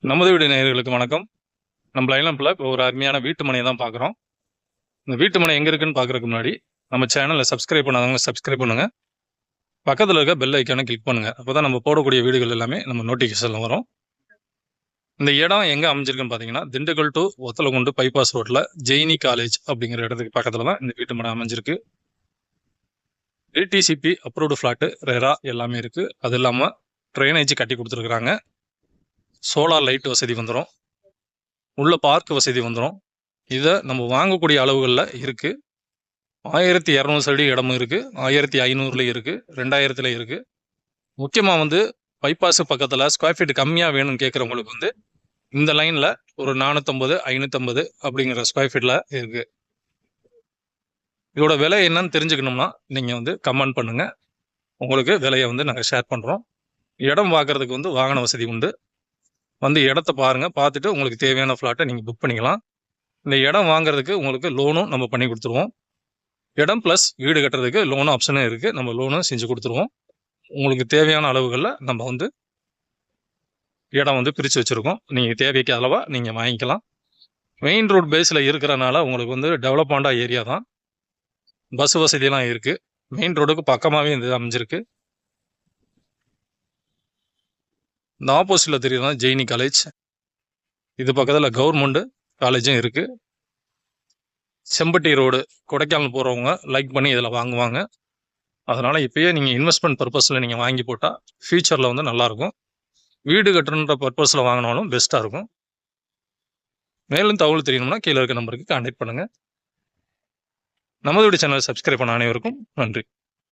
நமது வீடு நேயர்களுக்கு வணக்கம். நம்ம லைனப்பில் இப்போ ஒரு அருமையான வீட்டு மனையை தான் பார்க்குறோம். இந்த வீட்டு மனை எங்கே இருக்குன்னு பார்க்குறதுக்கு முன்னாடி நம்ம சேனலை சப்ஸ்கிரைப் பண்ணாதவங்க சப்ஸ்கிரைப் பண்ணுங்கள். பக்கத்தில் இருக்க பெல் ஐக்கானை கிளிக் பண்ணுங்கள். அப்போ தான் நம்ம போடக்கூடிய வீடுகள் எல்லாமே நம்ம நோட்டிஃபிகேஷனில் வரும். இந்த இடம் எங்கே அமைஞ்சிருக்குன்னு பார்த்தீங்கன்னா, திண்டுக்கல் டு ஒத்தலகுண்டு பைபாஸ் ரோட்டில் ஜெயினி காலேஜ் அப்படிங்கிற இடத்துக்கு பக்கத்தில் தான் இந்த வீட்டு மனை அமைஞ்சிருக்கு. டிடிசிபி அப்ரூவ்டு ஃப்ளாட்டு ரெரா எல்லாமே இருக்குது. அது இல்லாமல் ட்ரைனேஜ் கட்டி கொடுத்துருக்குறாங்க. சோலார் லைட் வசதி வந்துடும். உள்ள பார்க் வசதி வந்துடும். இதை நம்ம வாங்கக்கூடிய அளவுகளில் இருக்குது. 1200 சதுர இடமும் இருக்குது, 1500 இருக்குது, 2000 இருக்குது. முக்கியமாக வந்து பைபாஸ் பக்கத்தில் ஸ்கொயர் ஃபீட் கம்மியாக வேணும்னு கேட்குறவங்களுக்கு வந்து இந்த லைனில் ஒரு 450, 550 அப்படிங்கிற ஸ்கொயர் ஃபீட்டில் இருக்குது. இதோட விலை என்னன்னு தெரிஞ்சுக்கணும்னா நீங்கள் வந்து கமெண்ட் பண்ணுங்கள். உங்களுக்கு விலையை வந்து நாங்கள் ஷேர் பண்ணுறோம். இடம் பார்க்குறதுக்கு வந்து வாகன வசதி உண்டு. வந்து இடத்த பாருங்கள், பார்த்துட்டு உங்களுக்கு தேவையான ஃப்ளாட்டை நீங்கள் புக் பண்ணிக்கலாம். இந்த இடம் வாங்குறதுக்கு உங்களுக்கு லோனும் நம்ம பண்ணி கொடுத்துருவோம். இடம் ப்ளஸ் வீடு கட்டுறதுக்கு லோன் ஆப்ஷனும் இருக்குது. நம்ம லோனும் செஞ்சு கொடுத்துருவோம். உங்களுக்கு தேவையான அளவுகளில் நம்ம வந்து இடம் வந்து பிரித்து வச்சுருக்கோம். நீங்கள் தேவைக்கு அளவாக நீங்கள் வாங்கிக்கலாம். மெயின் ரோட் பேஸில் இருக்கிறனால உங்களுக்கு வந்து டெவலப்மெண்டா ஏரியா தான். பஸ் வசதியெல்லாம் இருக்குது. மெயின் ரோடுக்கு பக்கமாகவே இது அமைஞ்சிருக்கு. இந்த ஆப்போசிட்டில் தெரியுதுனா ஜெயினி காலேஜ். இது பக்கத்தில் கவர்மெண்ட் காலேஜும் இருக்குது. செம்பட்டி ரோடு கொடைக்கானல் போகிறவங்க லைக் பண்ணி இதில் வாங்குவாங்க. அதனால் இப்போயே நீங்கள் இன்வெஸ்ட்மெண்ட் பர்பஸில் நீங்கள் வாங்கி போட்டால் ஃப்யூச்சரில் வந்து நல்லாயிருக்கும். வீடு கட்டணுன்ற பர்பஸில் வாங்கினாலும் பெஸ்ட்டாக இருக்கும். மேலும் தகவல் தெரியணும்னா கீழே இருக்க நம்பருக்கு கான்டாக்ட் பண்ணுங்கள். நமது வீடு சேனலை சப்ஸ்கிரைப் பண்ண அனைவருக்கும் நன்றி.